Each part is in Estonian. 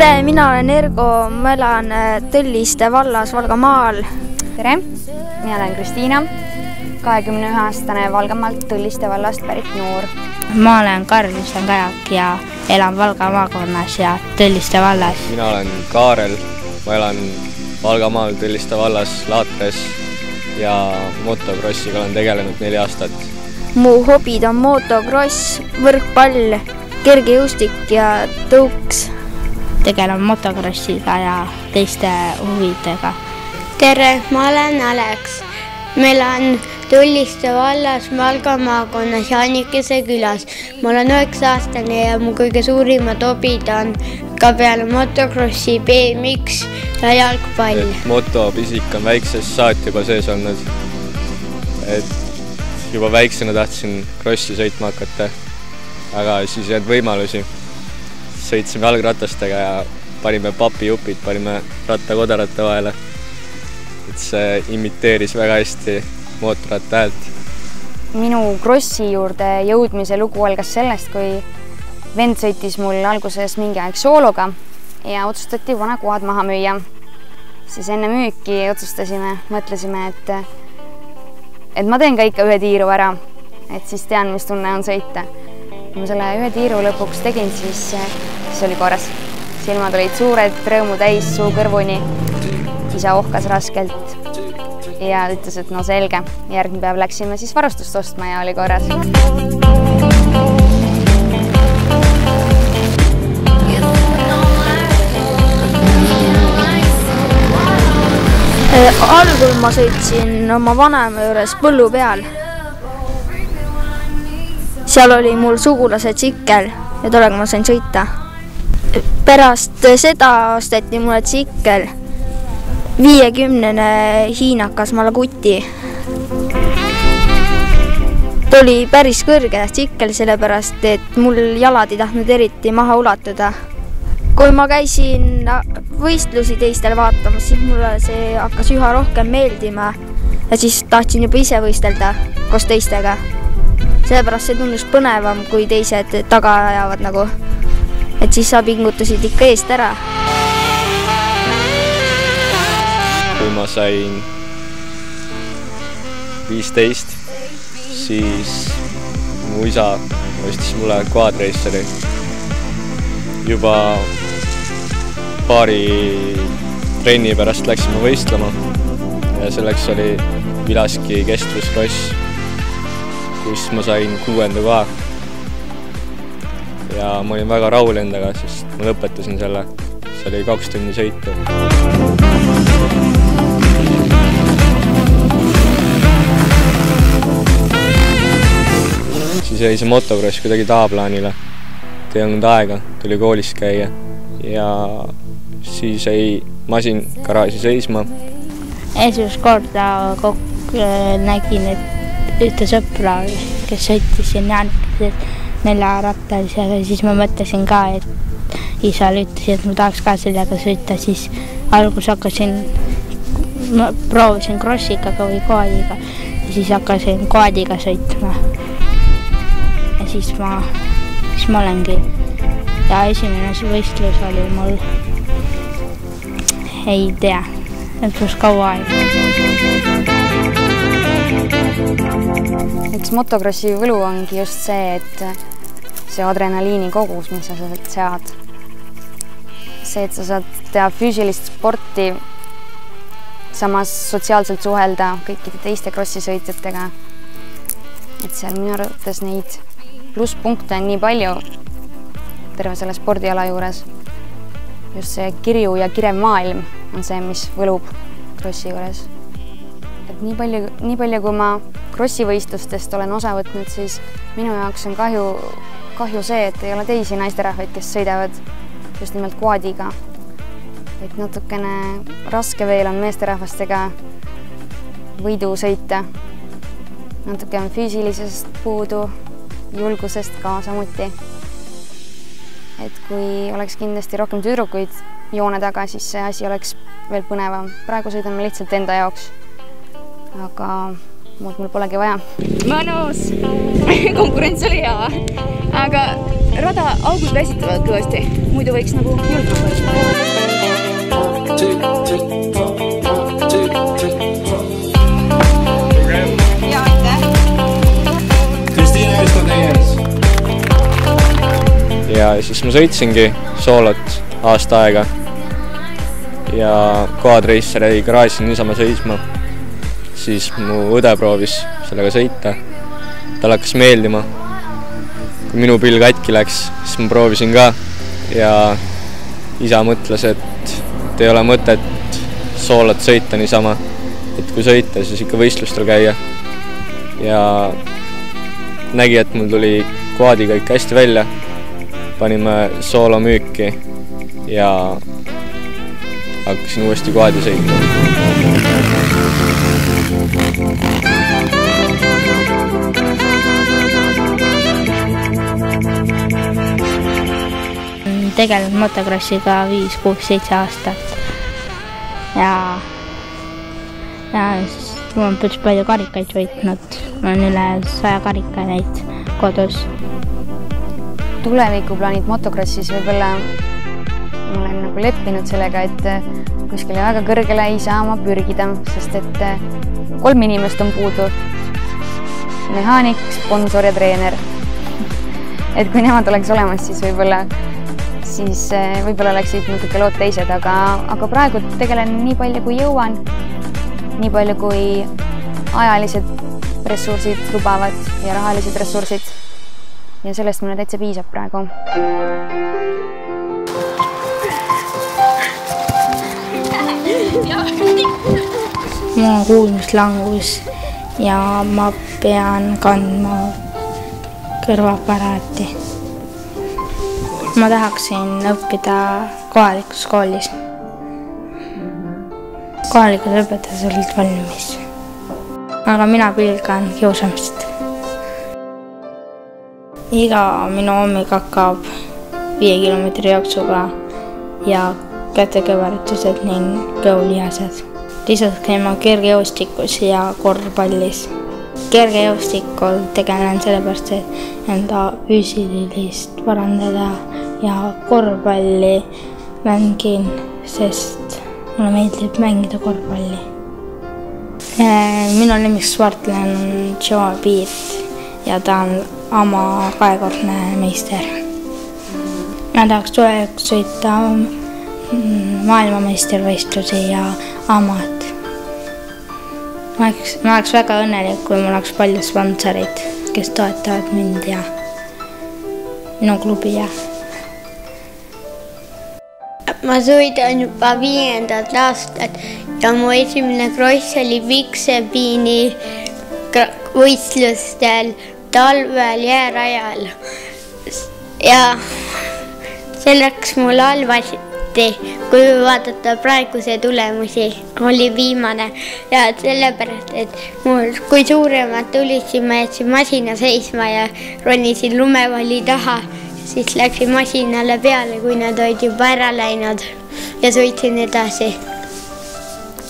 tere, mina olen Ergo, ma elan Tõlliste vallas Valgamaal. Tere, mina olen Kristiina, 21-aastane Valgamaalt Tõlliste vallast pärit noor. Ma olen Karl Kajak ja elan Valga maakonnas ja Tõlliste vallas. Mina olen Kaarel, ma elan Valgamaal Tõlliste vallas Laatres ja motokrossiga olen tegelenud 4 aastat. Mu hobid on motokross, võrkpall, kergejõustik ja tõuks. Tegelen motokrossiga ja teiste huvidega. Tere, ma olen Alex. Ma elan Tõlliste vallas Valga maakonnas ja Annikese külas. Ma olen 9-aastane ja mu kõige suurimad hobid on ka peale motokrossi, BMX ja jalgpall. Motopisik on väiksest saati juba sees olnud. Juba väiksena tahtsin krossi sõitma hakata, aga siis ei olnud võimalusi. Sõitsime jalgratastega ja panime papijupid, panime rattakodarate vahele. See imiteeris väga hästi mootorratta häält. Minu krossi juurde jõudmise lugu algas sellest, kui vend sõitis mul alguses mingi aeg soologa ja otsustati vanakoad maha müüa. Siis enne müüki mõtlesime, et ma teen ka ikka ühe tiiru ära, et siis tean, mis tunne on sõita. Kui ma selle ühe tiiru lõpuks tegin, siis oli korras. Silmad olid suured, rõõmu täis, suu kõrvuni. Isa ohkas raskelt ja ütles, et no selge. Järgmine päev läksime siis varustust ostma ja oli korras. Algul ma sõitsin oma vanema juures põllu peal. Seal oli mul sugulase tsikkel ja tollega ma sain sõita. Pärast seda osteti mulle tsikkel 50 hiinakas malaguti. Ta oli päris kõrge tsikkel, sellepärast, et mul jalad ei tahtnud eriti maha ulatuda. Kui ma käisin võistlusi teistel vaatamas, siis mulle see hakkas üha rohkem meeldima ja siis tahtsin juba ise võistelda koos teistega. Sellepärast see tundus põnevam, kui teised taga ajavad nagu, et siis sa pingutasid ikka eest ära. Kui ma sain 15, siis mu isa ostis mulle quadraceri. Juba paari trenni pärast läksime võistlema ja selleks oli Vilaski kestvuskross, kus ma sain 6. koha. Ja ma olin väga rahul endaga, sest ma lõpetasin selle. See oli 2 tundi sõitu. Siis jäi see motokross kuidagi tahaplaanile. Ei olnud aega, tuli koolis käia ja siis jäi masin garaaži seisma. Esimest korda nägin ühte sõpra, kes sõitis siin Annikesed 4-rattalisega ja siis ma mõtlesin ka, et isale ütlesin, et ma tahaks ka sellega sõita, siis algus proovisin krossiga või koadiga ja siis hakkasin koadiga sõitma. Ja siis ma olengi. Ja esimene võistlus oli mul, ei tea, plus kaua aega. Eks motokrossi võlu ongi just see, et see adrenaliini kogus, mis sa sealt sead. See, et sa saad teha füüsilist sporti, samas sotsiaalselt suhelda kõikide teiste krossisõitjatega. Et seal minu arvates neid plusspunkte on nii palju terve selle spordiala juures. Just see kirju ja kirev maailm on see, mis võlub krossi juures. Et nii palju, kui ma krossivõistlustest olen osa võtnud, siis minu jaoks on kahju see, et ei ole teisi naisterahvaid, kes sõidavad just nimelt quadiga. Et natukene raske veel on meesterahvastega võidu sõita. Natuke on füüsilisest puudu, julgusest ka samuti. Et kui oleks kindlasti rohkem tüdrukuid joone taga, siis see asi oleks veel põnevam. Praegu sõidan ma lihtsalt enda jaoks, aga muud mul polegi vaja. Mõnus, konkurents oli hea, aga rada augud väsitavad kõvasti, muidu võiks nagu julgema olla. Ja, aitäh! Kristiina Eest on teie ees. Ja siis ma sõitsingi soolot aasta aega ja Quad-Racer jäi garaaži niisama seisma. Siis mu õde proovis sellega sõita. Tal hakkas meeldima. Kui minu pill katki läks, siis ma proovisin ka ja isa mõtles, et ei ole mõtet soolot sõita niisama, et kui sõita, siis ikka võistlustel käia. Ja nägi, et mul tuli Quadiga ikka hästi välja. Panime soolo müüki ja hakkasin uuesti Quadi sõitma. Tegelenud motocrossiga 5, 6, 7 aastat ja mul on päris palju karikaid võitnud. Mul on üle 100 karika neid kodus. Tulevikuplaanid motocrossis võib-olla ma olen nagu leppinud sellega, et kuskile väga kõrgele ei saa ma pürgida, sest et 3 inimest on puudu. Mehaanik, sponsor ja treener. Et kui nemad oleks olemas, siis võib-olla oleksid natuke lood teised, aga praegu tegelen nii palju, kui jõuan, nii palju, kui ajalised ressursid lubavad ja rahalised ressursid. Ja sellest mulle täitsa piisab praegu. Mul on kuulmislangus ja ma pean kandma kõrvaaparaati. Ma tahaksin õppida kohalikus koolis. Kohalikud õpetajad olid valmis. Aga mina pilgan kiusamist. Iga minu hommik hakkab 5 kilomeetri jooksuga ja kätekõvertused ning kõhulihased. Lisaks käima kergejõustikus ja korvpallis. Kergejõustikul tegelen sellepärast, et enda füüsilist parandada ja korvpalli mängin, sest mulle meeldib mängida korvpalli. Minu lemmiksportlane on Joe Beat ja ta on AMA 2-kordne meister. Ma tahaks tulevikus sõita maailmameistervõistlusi ja AMA-d. Ma oleks väga õnnelik, kui mul oleks palju sponsorid, kes toetavad mind ja minu klubi. Ma sõidan juba 5. aastat ja mu esimene kross oli Piksepiini võistlustel talvel jäärajal. Ja see läks mul halvasti, kui vaadata praeguse tulemusi, oli viimane. Ja sellepärast, et mul, kui suuremad tulid, siis ma jätsin masina seisma ja ronisin lumevalli taha. Siis läksin masinale peale, kui nad olid juba ära läinud ja sõitsin edasi.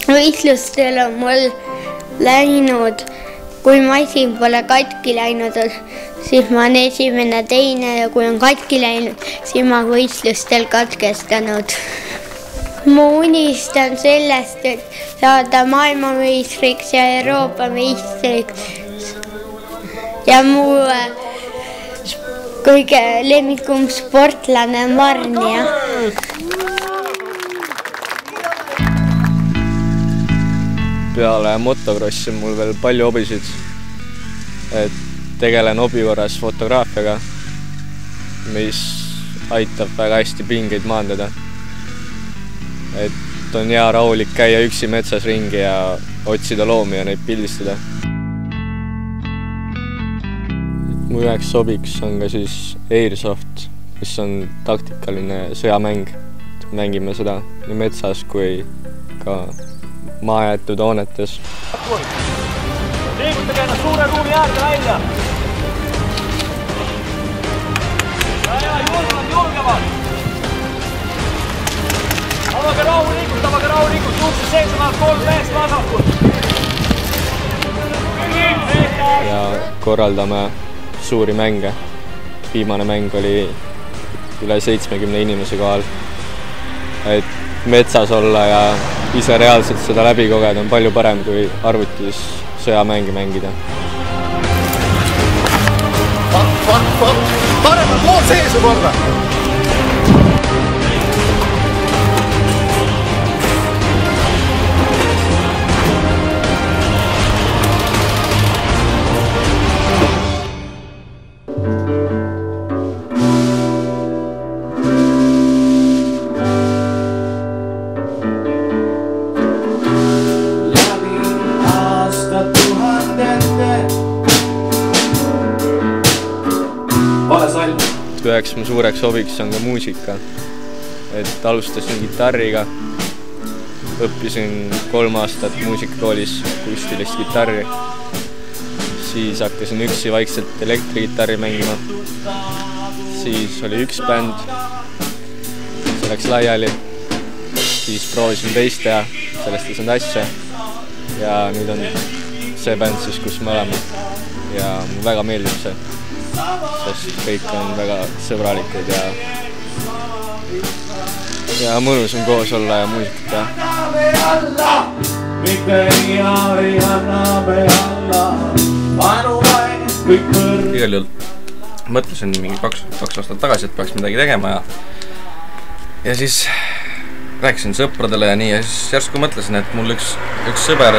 Võistlustel on mul läinud, kui masin pole katki läinud, siis ma olen esimene, teine ja kui on katki läinud, siis ma võistlustel katkestanud. Ma unistan sellest, et saada maailmameistriks ja Euroopa meistriks ja mu kõige lemmikum sportlane Marnia. Peale motocrossi on mul veel palju hobisid. Tegelen hobi korras fotograafiaga, mis aitab väga hästi pingeid maandada. On hea rahulik käia üksi metsas ringi ja otsida loomi ja neid pildistada. Mu üheks hobiks on ka siis Airsoft, mis on taktikaline sõjamäng. Mängime seda nii metsas kui ka maajäetud hoonetes. Liigutage ennast suure ruumi äärde välja. Ja, julgevad. Avage rahulikult, suhteliselt seisavad 3 meest vasakult. Ja korraldame suuri mänge, viimane mäng oli üle 70 inimese kohal. Et metsas olla ja ise reaalselt seda läbi kogeda on palju parem kui arvutis sõjamänge mängida. Parem on kool sees korda! Üheks mu suureks hobiks on ka muusika. Et alustasin kitarriga, õppisin 3 aastat muusikakoolis akustilist kitarri. Siis hakkasin üksi vaikselt elektrikitarri mängima. Siis oli üks bänd, see läks laiali. Siis proovisin teist teha, sellest ei saanud asja. Ja nüüd on see bänd siis, kus me oleme. Ja mulle väga meeldib see. Sest kõik on väga sõbralikud ja mõnus on koos olla ja muusikat teha. Igal juhul mõtlesin mingi 2 aastat tagasi, et peaks midagi tegema ja siis rääkisin sõpradele ja nii ja siis järsku mõtlesin, et mul üks sõber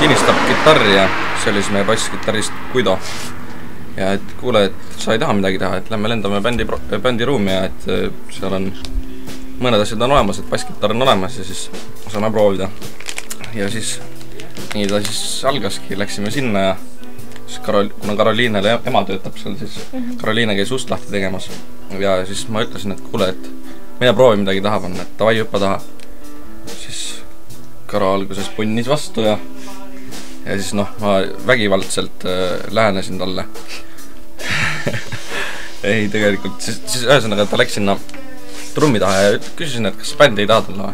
tinistab kitarri ja see oli siis meie basskitarrist Guido. Ja et kuule, et sa ei taha midagi teha, et lähme lendame bändi ruumi ja et seal on mõned asjad on olemas, et basskitarr on olemas ja siis saame proovida. Ja siis nii ta siis algaski, läksime sinna ja siis kuna Karoliinele ema töötab seal, siis Karoliine käis ust lahti tegemas. Ja siis ma ütlesin, et kuule, et mine proovi midagi taha panna, et davai hüppa taha. Siis Karo alguses punnis vastu ja siis noh, ma vägivaldselt lähenesin talle. Ei, tegelikult, siis ühesõnaga ta läks sinna trummi taha ja küsisin, et kas bändi ei taha tulla.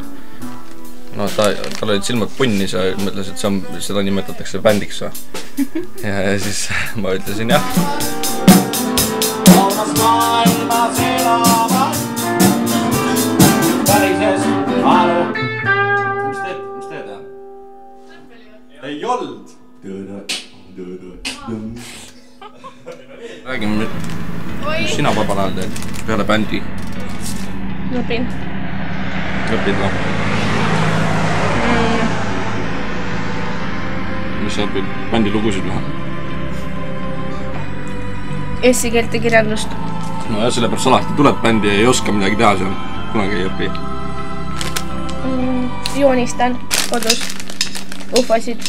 No tal olid silmad punnis ja mõtles, et seda nimetatakse bändiks. Ja siis ma ütlesin jah. Ei olnud! Räägime nüüd, mis sina vabal ajal teed peale bändi? Õpin. Õpid või? Mis sa õpid? Bändi lugusid või? Eesti keelt ja kirjandust. No ja sellepärast alati tuleb bändi ja ei oska midagi teha seal. Kunagi ei õpi. Joonistan kodus. Ufasid.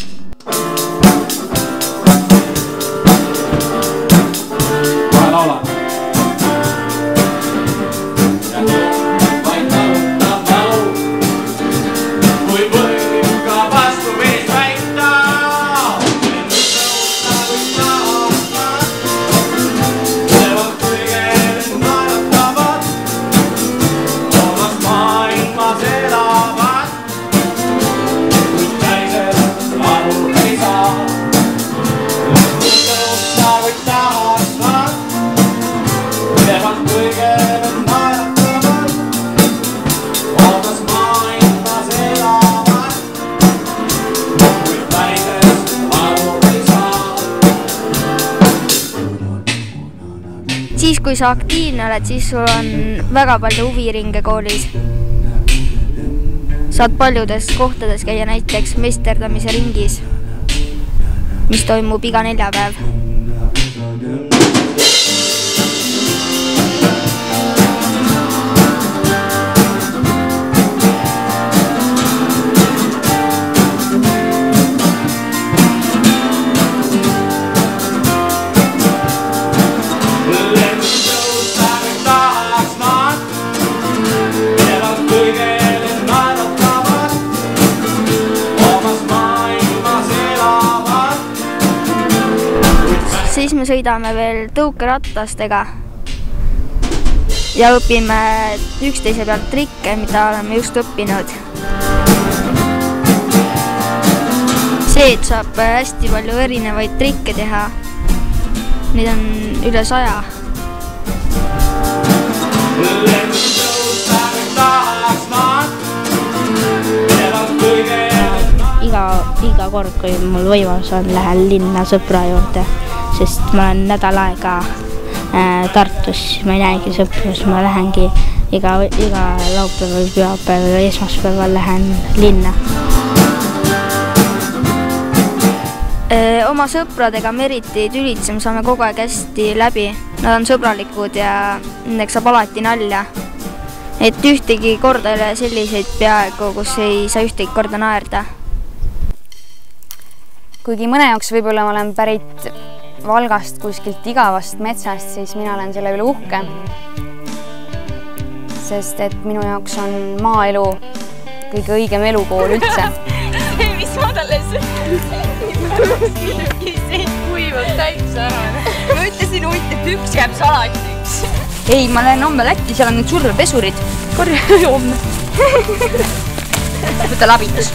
Laula. Vaid talu. Kui võib ka vastu vees väita. Teevad kõige naeratavad. Omas maailmas elavad. Kuid käised aru ei saa. Tõusta või tahasvad. Teevad kõige naeratavad. Omas maailmas elavad. Kuid käised aru ei saa. Siis kui sa aktiivne oled, siis sul on väga palju huviringe koolis. Saad paljudes kohtades käia näiteks meisterdamise ringis, mis toimub iga neljapäev. Siis me sõidame veel tõukeratastega ja õpime üksteise pealt trikke, mida oleme just õppinud. See, et saab hästi palju erinevaid trikke teha. Neid on üle 100. iga kord, kui mul võimalus on, lähen linna sõpra juurde, sest ma olen nädal aega Tartus, ma ei näegi sõpru, siis ma lähengi iga laupäeval, pühapäeval ja esmaspäeval lähen linna. Oma sõpradega me eriti tülitseme, saame kogu aeg hästi läbi. Nad on sõbralikud ja nendeks saab alati nalja. Et ühtegi korda ei ole selliseid peaaegu, kus ei saa ühtegi korda naerda. Kuigi mõne jaoks võib-olla ma olen pärit Valgast kuskilt igavast metsast, siis mina olen selle üle uhke. Sest et minu jaoks on maaelu kõige õigem elukool üldse. Mis ma talle see kuivab täitsa ära. Ma ütlesin huite, püks jääb salatiks. Ei, ma lähen homme Lätti, seal on need survepesurid. Korja homme. Võta labitus.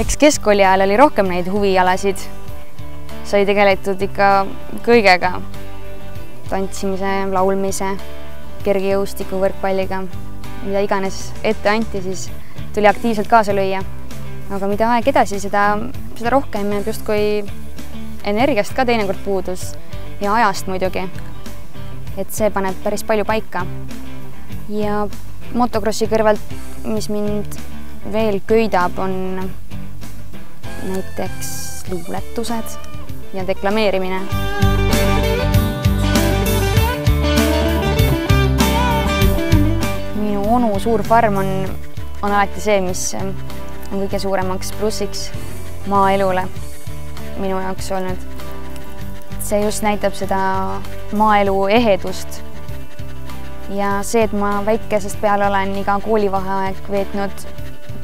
Eks keskkooli ajal oli rohkem neid huvialasid. Sai tegeletud ikka kõigega. Tantsimise, laulmise, kergejõustiku, võrkpalliga. Mida iganes ette anti, siis tuli aktiivselt kaasa lüüa. Aga mida aeg edasi, seda rohkem jääb justkui energiast ka teinekord puudus ja ajast muidugi. Et see paneb päris palju paika. Ja motokrossi kõrvalt, mis mind veel köidab, on näiteks luuletused ja deklameerimine. Minu onu suur farm on alati see, mis on kõige suuremaks plussiks maaelule minu jaoks olnud. See just näitab seda maaelu ehedust. Ja see, et ma väikesest peale olen iga koolivaheaeg veetnud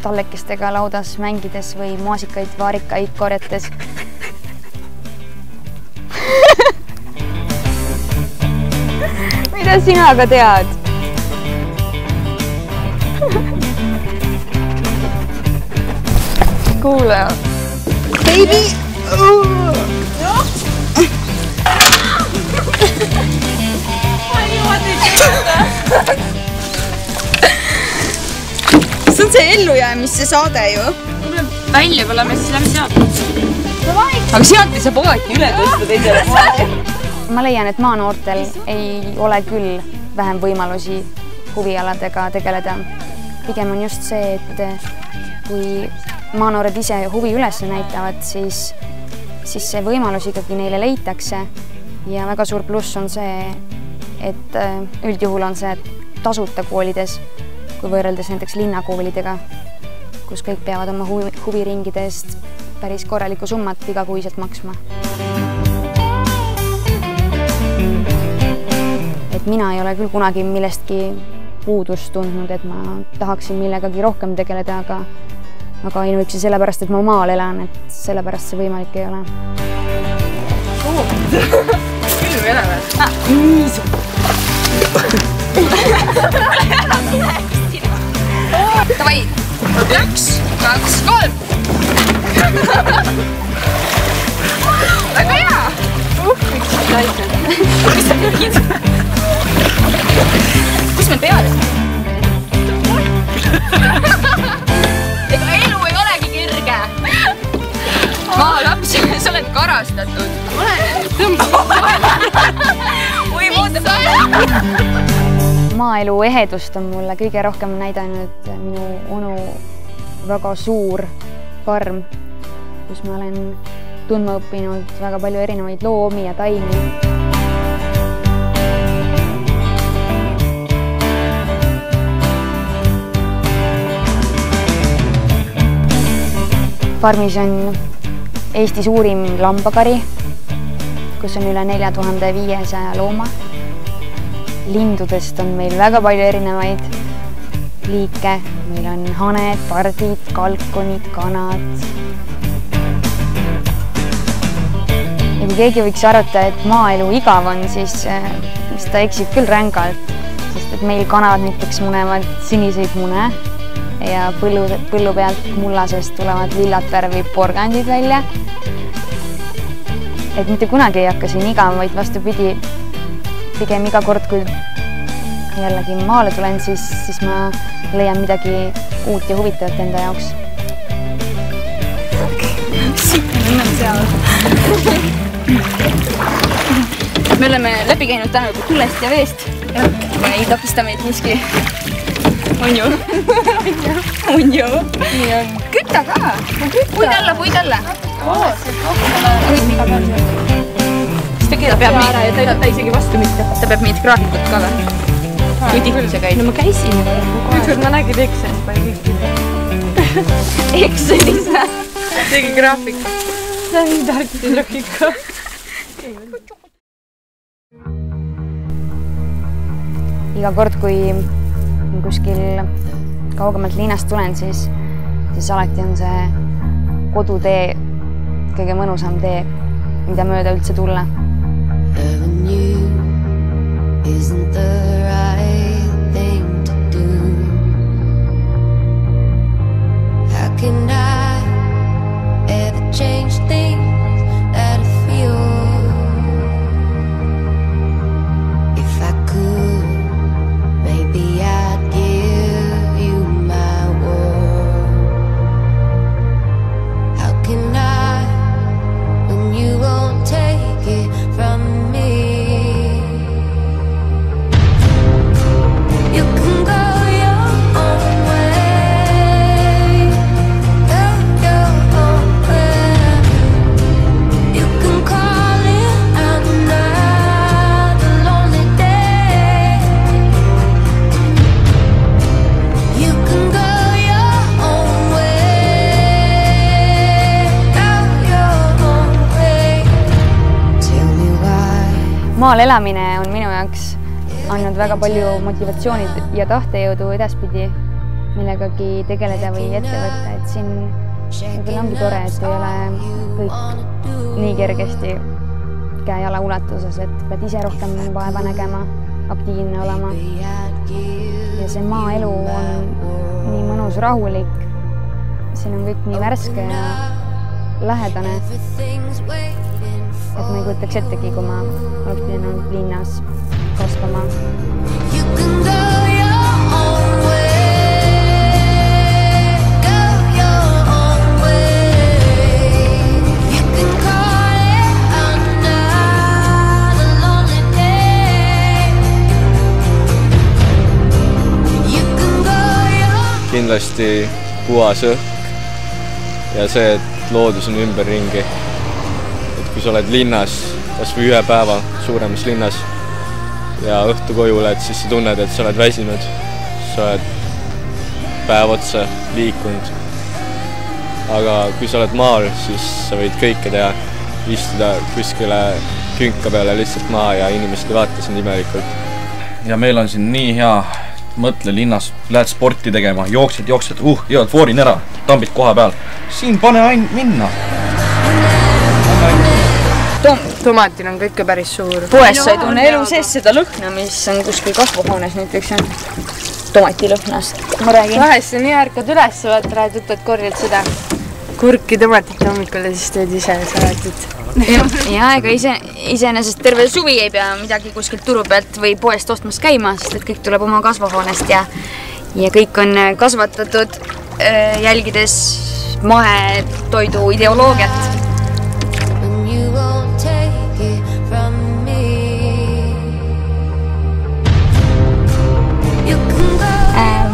tallekestega laudas mängides või maasikaid, vaarikaid korjates. Mida sina aga tead? Kuule. Baby! See on see ellujäämise saade ju. Välja pole me siis läbi sealt. Aga sealt ei saa poeti üle tõsta teisele poole. Ma leian, et maanoortel ei ole küll vähem võimalusi huvialadega tegeleda. Pigem on just see, et kui maanoored ise huvi üles näitavad, siis see võimalus ikkagi neile leitakse. Ja väga suur pluss on see, et üldjuhul on see tasuta koolides, kui võrreldes näiteks linnakoolidega, kus kõik peavad oma huviringide eest päris korraliku summat igakuiselt maksma. Et mina ei ole küll kunagi millestki puudust tundnud, et ma tahaksin millegagi rohkem tegeleda, aga ainuüksi sellepärast, et ma maal elan, et sellepärast see võimalik ei ole. Küll või enam? Niisu! Davai! 1, 2, 3! Väga hea! Mis sa tegid? Kus me peale? Ega elu ei olegi kerge. Maalaps, sa oled karastatud. Või muuta. Maaelu ehedust on mulle kõige rohkem näidanud minu onu väga suur farm, kus ma olen tundma õppinud väga palju erinevaid loomi ja taimi. Farmis on Eesti suurim lambakari, kus on üle 4500 looma. Lindudest on meil väga palju erinevaid liike. Meil on haned, pardid, kalkonid, kanad. Ja kui keegi võiks arvata, et maaelu igav on, siis ta eksib küll rängalt, sest et meil kanad näiteks munevad siniseid mune ja põllu pealt mullasest tulevad lillat värvi porgandid välja. Et mitte kunagi ei hakka siin igav, vaid vastupidi, pigem iga kord, kui jällegi maale tulen, siis ma leian midagi uut ja huvitavat enda jaoks. Siit on seal. Me oleme läbi käinud täna juba tulest ja veest. Ei takista meid miski. On ju? On ju? Nii on. Kütta ka. Puid alla. Siis ta keedab peab meid. Ta isegi vastu mitte. Ta peab meid graafikut ka või? Kui tihti sa käid? No ma käisin. Ükskord ma nägin Excelis palju kõik. Excelis või? Tegi graafik. See on nii tark tüdruk ikka. Iga kord, kui kuskil kaugemalt linnast tulen, siis alati on see kodutee kõige mõnusam tee, mida mööda üldse tulla. Maal elamine on minu jaoks andnud väga palju motivatsiooni ja tahtejõudu edaspidi millegagi tegeleda või ette võtta, et siin võib-olla ongi tore, et ei ole kõik nii kergesti käe-jala ulatuses, et pead ise rohkem vaeva nägema, aktiivne olema. Ja see maaelu on nii mõnus, rahulik, siin on kõik nii värske ja lähedane, et ma ei kujutaks ettegi, kui ma oleks pidanud linnas kasvama. Kindlasti puhas õhk ja see, et loodus on ümberringi. Kui sa oled linnas, kas või ühe päeva suuremas linnas ja õhtu koju oled, siis sa tunned, et sa oled väsinud. Sa oled päev otsa liikunud. Aga kui sa oled maal, siis sa võid kõike teha, istuda kuskile künka peale lihtsalt maha ja inimesed ei vaata sind imelikult. Ja meil on siin nii hea, mõtle linnas, lähed sporti tegema, jooksed, jõuad voorin ära, tambid koha peal. Siin pane ainult minna. Tomatil on kõike päris suur. Poes sa ei tunne elu sees seda lõhna, mis on kuskil kasvuhoones näiteks tomatilõhnast. Ma räägin. Vahest on nii ärkad üles, räädud, et korjad seda kurki tomatit hommikul ja siis teed ise salatit. Ja ega iseenesest terve suvi ei pea midagi kuskilt turu pealt või poest ostmas käima, sest et kõik tuleb oma kasvuhoonest ja kõik on kasvatatud jälgides mahetoidu ideoloogiat.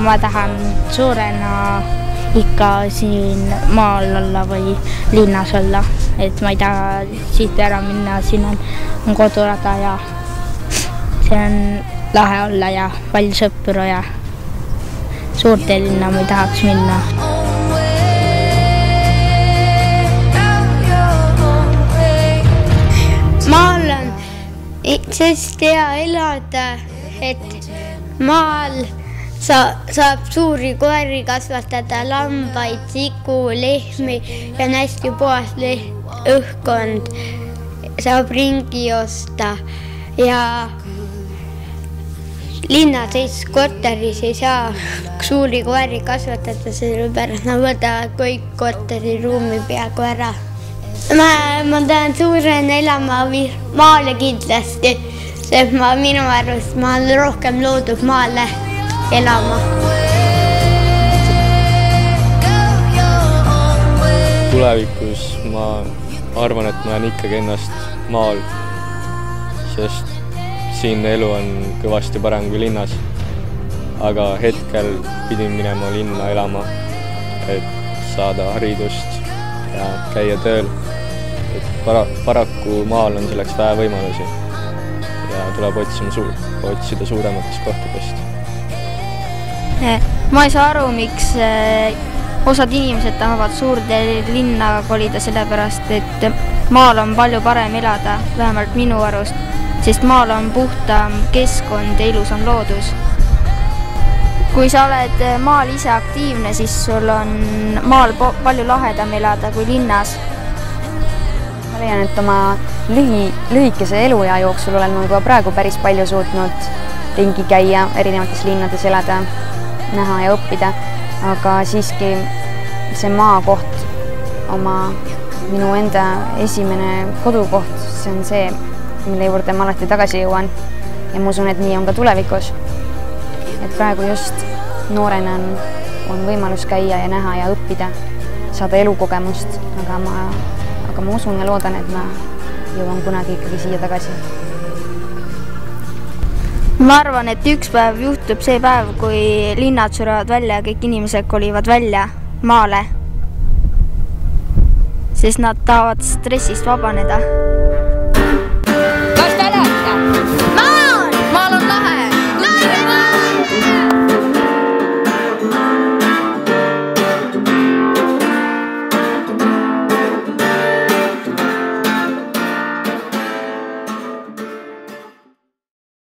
Ma tahan suurena ikka siin maal olla või linnas olla, et ma ei taha siit ära minna, siin on kodurada ja see on lahe olla ja palju sõpru ja suurte linna ma ei tahaks minna. Maal on sest hea elada, et maal saab suuri koeri kasvatada, lambaid, siku, lehmi ja on hästi puhas õhkkond. Saab ringi osta ja linnas korteris ei saa suuri koeri kasvatada, sellepärast nad võtavad kõik korteriruumi peaaegu ära. Ma tahan suurena elama maale kindlasti, sest minu arust ma olen rohkem loodud maale elama. Tuleb tulevikus ma arvan, et ma näen ikkagi ennast maal, sest siin elu on kõvasti parem kui linnas. Aga hetkel pidin minema linna elama, et saada haridust ja käia tööl. Et paraku maal on selleks vähe võimalusi ja tuleb otsida suurematest kohtadest. Ma ei saa aru, miks osad inimesed tahavad suurde linna kolida, sellepärast et maal on palju parem elada, vähemalt minu arust, sest maal on puhtam keskkond ja ilus on loodus. Kui sa oled maal ise aktiivne, siis sul on maal palju lahedam elada kui linnas. Ma leian, et oma lühikese eluea jooksul olen ma juba praegu päris palju suutnud ringi käia, erinevates linnades elada, näha ja õppida, aga siiski see maakoht, minu enda esimene kodukoht, see on see, mille juurde ma alati tagasi jõuan ja ma usun, et nii on ka tulevikus. Et praegu just noorena on võimalus käia ja näha ja õppida, saada elukogemust, aga ma usun ja loodan, et ma jõuan kunagi ikkagi siia tagasi. Ma arvan, et üks päev juhtub see päev, kui linnad surevad välja ja kõik inimesed kolivad välja maale, sest nad tahavad stressist vabaneda.